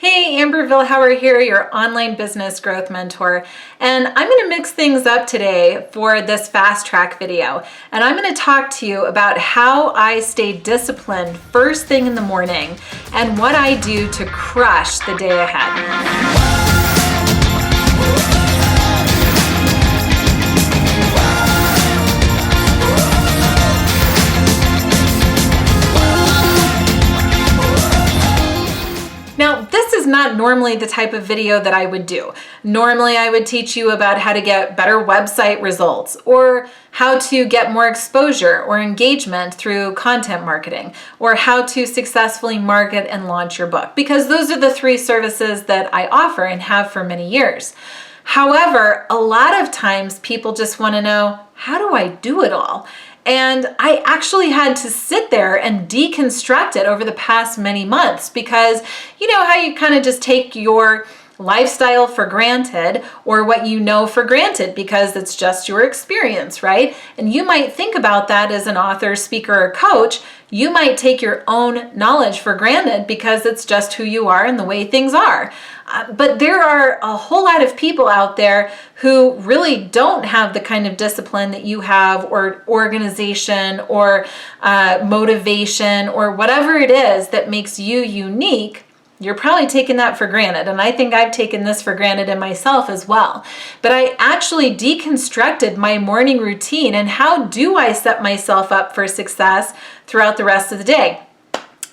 Hey, Amber Vilhauer here, your online business growth mentor. And I'm going to mix things up today for this fast track video. And I'm going to talk to you about how I stay disciplined first thing in the morning and what I do to crush the day ahead. Now, this is not normally the type of video that I would do. Normally, I would teach you about how to get better website results or how to get more exposure or engagement through content marketing or how to successfully market and launch your book, because those are the three services that I offer and have for many years. However, a lot of times people just want to know, how do I do it all? And I actually had to sit there and deconstruct it over the past many months, because you know how you kind of just take your lifestyle for granted or what you know for granted because it's just your experience, right? And you might think about that as an author, speaker, or coach. You might take your own knowledge for granted because it's just who you are and the way things are. But there are a whole lot of people out there who really don't have the kind of discipline that you have, or organization, or motivation, or whatever it is that makes you unique. You're probably taking that for granted, and I think I've taken this for granted in myself as well. But I actually deconstructed my morning routine and how do I set myself up for success throughout the rest of the day.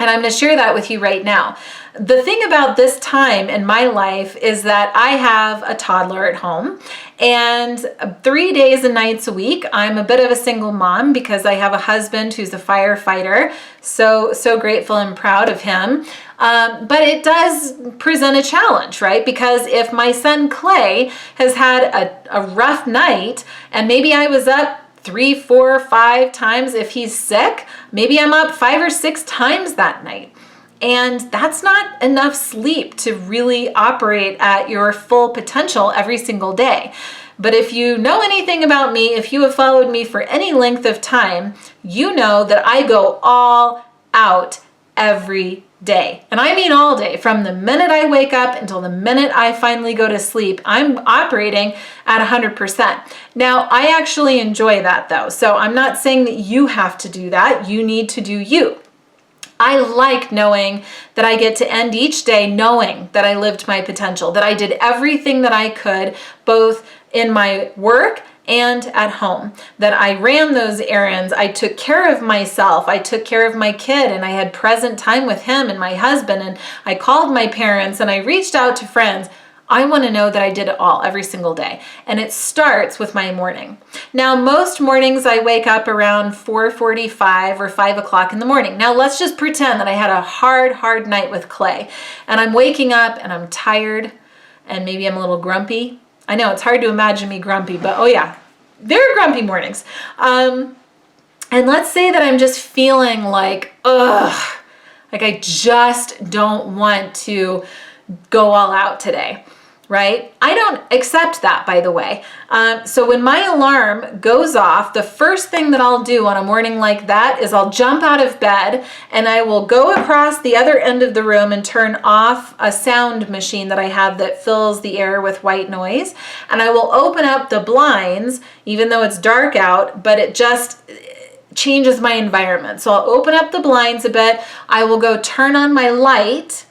And I'm going to share that with you right now. The thing about this time in my life is that I have a toddler at home, and 3 days and nights a week, I'm a bit of a single mom because I have a husband who's a firefighter. So grateful and proud of him. But it does present a challenge, right? Because if my son Clay has had a rough night, and maybe I was up 3, 4, 5 times, if he's sick, maybe I'm up 5 or 6 times that night. And that's not enough sleep to really operate at your full potential every single day. But if you know anything about me, if you have followed me for any length of time, you know that I go all out every day. And I mean all day. From the minute I wake up until the minute I finally go to sleep, I'm operating at 100%. Now, I actually enjoy that though. So I'm not saying that you have to do that. You need to do you. I like knowing that I get to end each day knowing that I lived my potential, that I did everything that I could, both in my work and at home, that I ran those errands, I took care of myself, I took care of my kid, and I had present time with him and my husband, and I called my parents and I reached out to friends. I want to know that I did it all every single day. And it starts with my morning. Now, most mornings I wake up around 4:45 or 5 o'clock in the morning. Now, let's just pretend that I had a hard night with Clay. And I'm waking up and I'm tired and maybe I'm a little grumpy. I know it's hard to imagine me grumpy, but oh yeah, there are grumpy mornings. And let's say that I'm just feeling like I just don't want to go all out today. Right? I don't accept that, by the way. So when my alarm goes off, the first thing that I'll do on a morning like that is I'll jump out of bed and I will go across the other end of the room and turn off a sound machine that I have that fills the air with white noise. And I will open up the blinds, even though it's dark out, but it just changes my environment. So I'll open up the blinds a bit. I will go turn on my light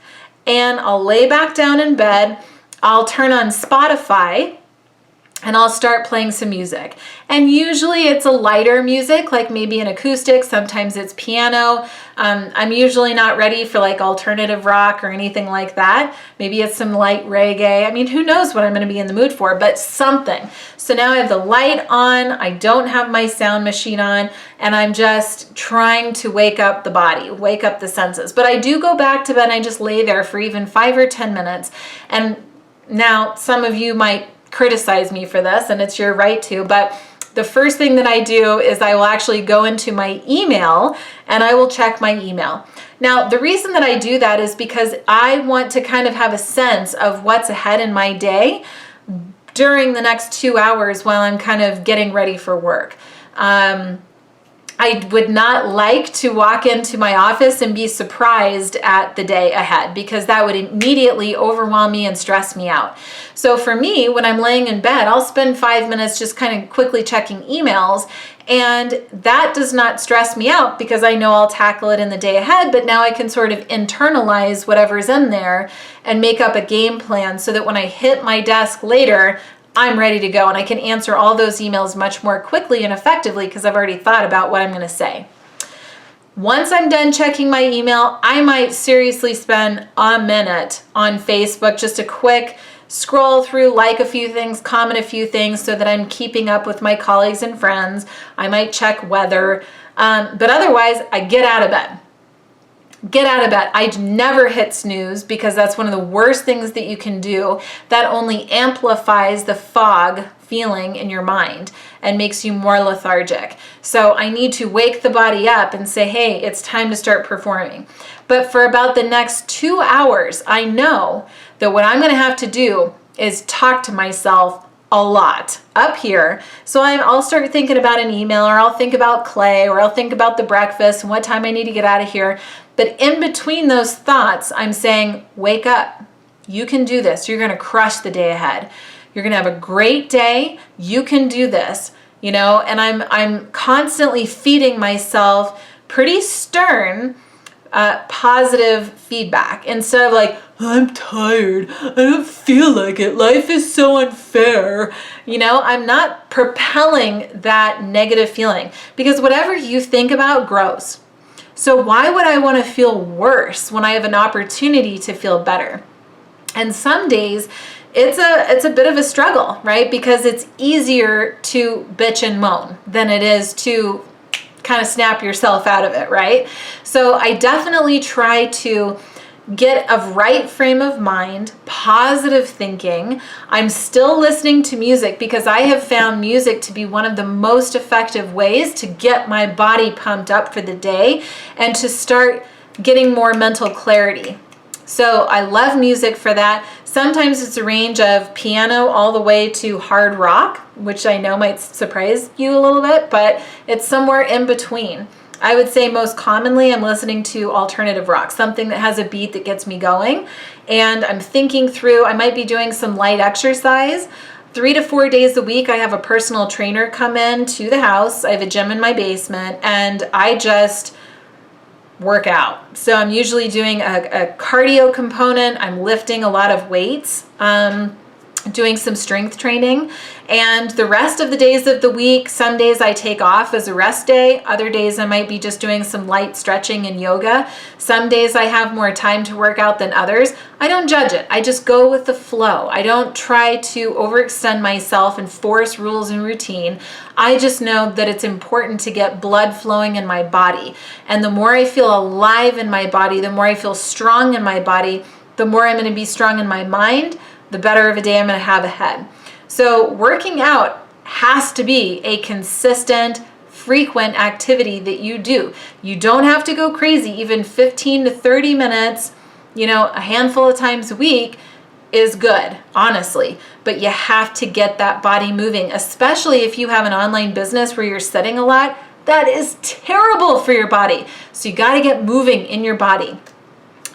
and I'll lay back down in bed. I'll turn on Spotify and I'll start playing some music. And usually it's a lighter music, like maybe an acoustic, sometimes it's piano. I'm usually not ready for like alternative rock or anything like that. Maybe it's some light reggae. I mean, who knows what I'm going to be in the mood for, but something. So now I have the light on, I don't have my sound machine on, and I'm just trying to wake up the body, wake up the senses. But I do go back to bed and I just lay there for even 5 or 10 minutes. And now, some of you might criticize me for this, and it's your right to, but the first thing that I do is I will actually go into my email and I will check my email. Now, the reason that I do that is because I want to kind of have a sense of what's ahead in my day during the next 2 hours while I'm kind of getting ready for work. I would not like to walk into my office and be surprised at the day ahead, because that would immediately overwhelm me and stress me out. So for me, when I'm laying in bed, I'll spend 5 minutes just kind of quickly checking emails, and that does not stress me out because I know I'll tackle it in the day ahead, but now I can sort of internalize whatever's in there and make up a game plan so that when I hit my desk later, I'm ready to go and I can answer all those emails much more quickly and effectively because I've already thought about what I'm going to say. Once I'm done checking my email, I might seriously spend a minute on Facebook, just a quick scroll through, like a few things, comment a few things so that I'm keeping up with my colleagues and friends. I might check weather, but otherwise I get out of bed. Get out of bed. I never hit snooze because that's one of the worst things that you can do. That only amplifies the fog feeling in your mind and makes you more lethargic. So I need to wake the body up and say, hey, it's time to start performing. But for about the next 2 hours, I know that what I'm going to have to do is talk to myself a lot up here. So I'll start thinking about an email, or I'll think about Clay, or I'll think about the breakfast and what time I need to get out of here. But in between those thoughts, I'm saying, wake up. You can do this. You're going to crush the day ahead. You're going to have a great day. You can do this, and I'm constantly feeding myself pretty stern, positive feedback instead of like, I'm tired. I don't feel like it. Life is so unfair. I'm not propelling that negative feeling because whatever you think about grows. So why would I want to feel worse when I have an opportunity to feel better? And some days it's a bit of a struggle, right? Because it's easier to bitch and moan than it is to kind of snap yourself out of it, right? So I definitely try to get a right frame of mind, positive thinking. I'm still listening to music because I have found music to be one of the most effective ways to get my body pumped up for the day and to start getting more mental clarity. So I love music for that. Sometimes it's a range of piano all the way to hard rock, which I know might surprise you a little bit, but it's somewhere in between. I would say most commonly I'm listening to alternative rock, something that has a beat that gets me going. And I'm thinking through, I might be doing some light exercise. 3 to 4 days a week, I have a personal trainer come in to the house. I have a gym in my basement, and I just work out. So I'm usually doing a cardio component. I'm lifting a lot of weights, doing some strength training. And the rest of the days of the week, some days I take off as a rest day. Other days I might be just doing some light stretching and yoga. Some days I have more time to work out than others. I don't judge it. I just go with the flow. I don't try to overextend myself and force rules and routine. I just know that it's important to get blood flowing in my body. And the more I feel alive in my body, the more I feel strong in my body, the more I'm going to be strong in my mind, the better of a day I'm going to have ahead. So working out has to be a consistent, frequent activity that you do. You don't have to go crazy. Even 15 to 30 minutes, a handful of times a week is good, honestly. But you have to get that body moving, especially if you have an online business where you're sitting a lot. That is terrible for your body. So you got to get moving in your body.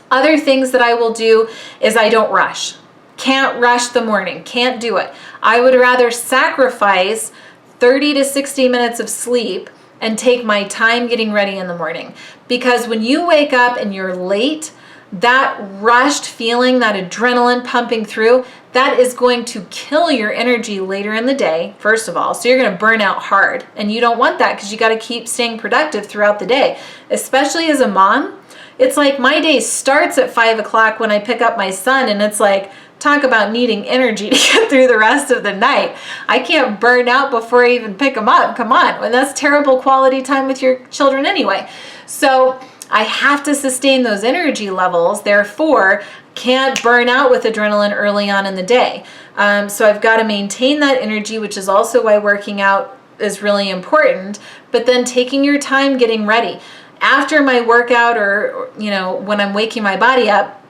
Other things that I will do is I don't rush. Can't rush the morning, can't do it. I would rather sacrifice 30 to 60 minutes of sleep and take my time getting ready in the morning. Because when you wake up and you're late, that rushed feeling, that adrenaline pumping through, that is going to kill your energy later in the day, first of all. So you're going to burn out hard. And you don't want that because you got to keep staying productive throughout the day. Especially as a mom, it's like my day starts at 5 o'clock when I pick up my son, and it's like, talk about needing energy to get through the rest of the night. I can't burn out before I even pick them up. Come on. And that's terrible quality time with your children anyway. So I have to sustain those energy levels. Therefore, can't burn out with adrenaline early on in the day. So I've got to maintain that energy, which is also why working out is really important. But then taking your time getting ready. After my workout or when I'm waking my body up,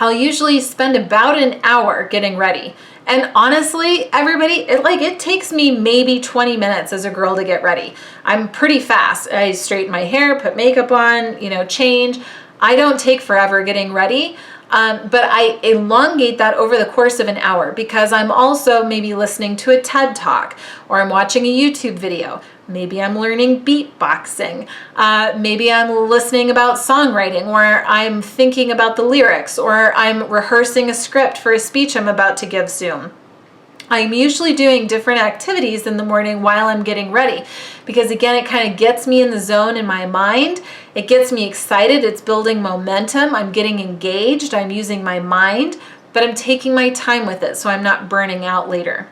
I'll usually spend about an hour getting ready. And honestly, everybody, it takes me maybe 20 minutes as a girl to get ready. I'm pretty fast. I straighten my hair, put makeup on, change. I don't take forever getting ready. But I elongate that over the course of an hour because I'm also maybe listening to a TED Talk, or I'm watching a YouTube video. Maybe I'm learning beatboxing. Maybe I'm listening about songwriting, or I'm thinking about the lyrics, or I'm rehearsing a script for a speech I'm about to give soon. I'm usually doing different activities in the morning while I'm getting ready because, again, it kind of gets me in the zone in my mind. It gets me excited. It's building momentum. I'm getting engaged. I'm using my mind, but I'm taking my time with it so I'm not burning out later.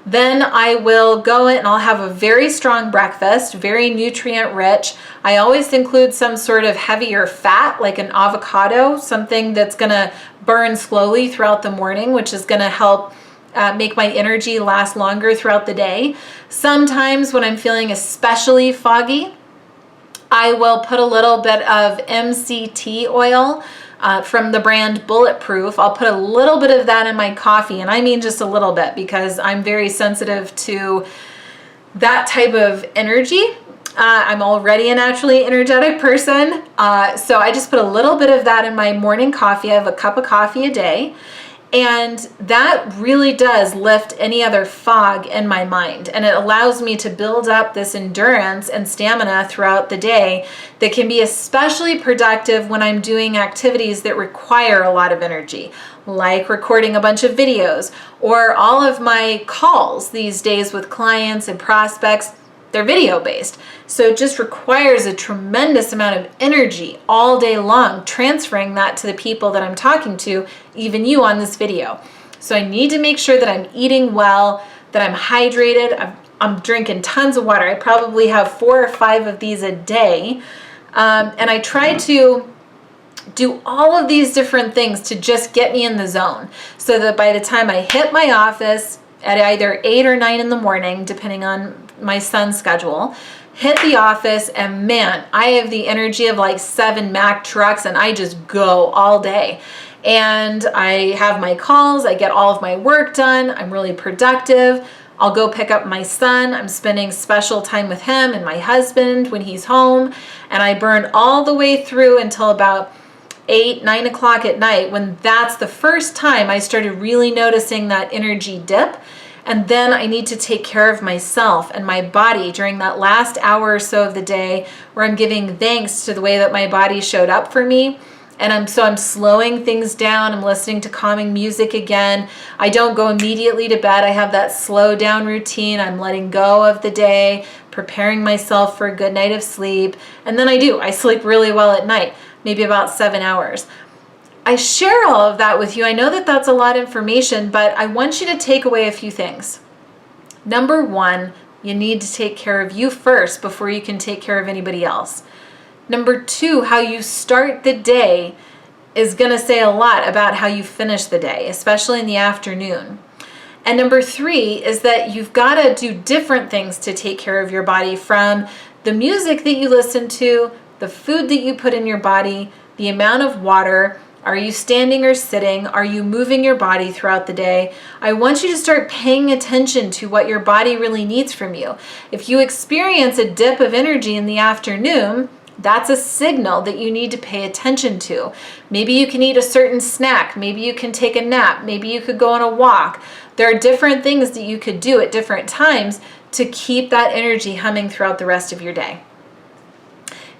Then I will go in and I'll have a very strong breakfast, very nutrient rich. I always include some sort of heavier fat, like an avocado, something that's going to burn slowly throughout the morning, which is going to help make my energy last longer throughout the day. Sometimes when I'm feeling especially foggy, I will put a little bit of MCT oil from the brand Bulletproof. I'll put a little bit of that in my coffee, and I mean just a little bit because I'm very sensitive to that type of energy. I'm already a naturally energetic person, so I just put a little bit of that in my morning coffee. I have a cup of coffee a day. And that really does lift any other fog in my mind. And it allows me to build up this endurance and stamina throughout the day that can be especially productive when I'm doing activities that require a lot of energy, like recording a bunch of videos, or all of my calls these days with clients and prospects. They're video based. So it just requires a tremendous amount of energy all day long, transferring that to the people that I'm talking to, even you on this video. So I need to make sure that I'm eating well, that I'm hydrated. I'm drinking tons of water. I probably have 4 or 5 of these a day. And I try to do all of these different things to just get me in the zone so that by the time I hit my office at either 8 or 9 in the morning, depending on my son's schedule, hit the office, and man, I have the energy of like 7 Mack trucks, and I just go all day. And I have my calls, I get all of my work done, I'm really productive. I'll go pick up my son. I'm spending special time with him and my husband when he's home, and I burn all the way through until about 8, 9 o'clock at night, when that's the first time I started really noticing that energy dip. And then I need to take care of myself and my body during that last hour or so of the day where I'm giving thanks to the way that my body showed up for me. And I'm slowing things down. I'm listening to calming music again. I don't go immediately to bed. I have that slow down routine. I'm letting go of the day, preparing myself for a good night of sleep. And then I sleep really well at night, maybe about 7 hours. I share all of that with you. I know that that's a lot of information, but I want you to take away a few things. Number 1, you need to take care of you first before you can take care of anybody else. Number 2, how you start the day is going to say a lot about how you finish the day, especially in the afternoon. And number 3 is that you've got to do different things to take care of your body, from the music that you listen to, the food that you put in your body, the amount of water. Are you standing or sitting? Are you moving your body throughout the day? I want you to start paying attention to what your body really needs from you. If you experience a dip of energy in the afternoon, that's a signal that you need to pay attention to. Maybe you can eat a certain snack. Maybe you can take a nap. Maybe you could go on a walk. There are different things that you could do at different times to keep that energy humming throughout the rest of your day.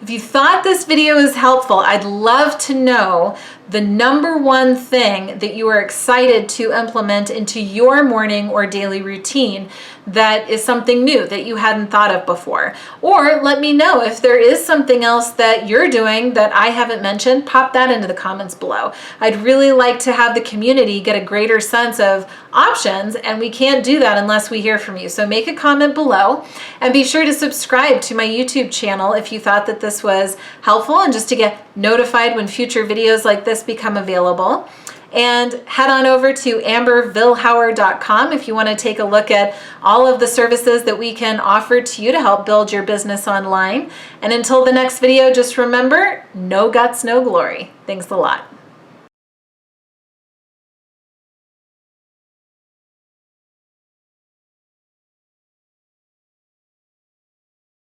If you thought this video was helpful, I'd love to know the number 1 thing that you are excited to implement into your morning or daily routine that is something new that you hadn't thought of before. Or let me know if there is something else that you're doing that I haven't mentioned. Pop that into the comments below. I'd really like to have the community get a greater sense of options, and we can't do that unless we hear from you. So make a comment below, and be sure to subscribe to my YouTube channel if you thought that this was helpful, and just to get notified when future videos like this become available. And head on over to ambervilhauer.com if you want to take a look at all of the services that we can offer to you to help build your business online. And until the next video, just remember, no guts, no glory. Thanks a lot.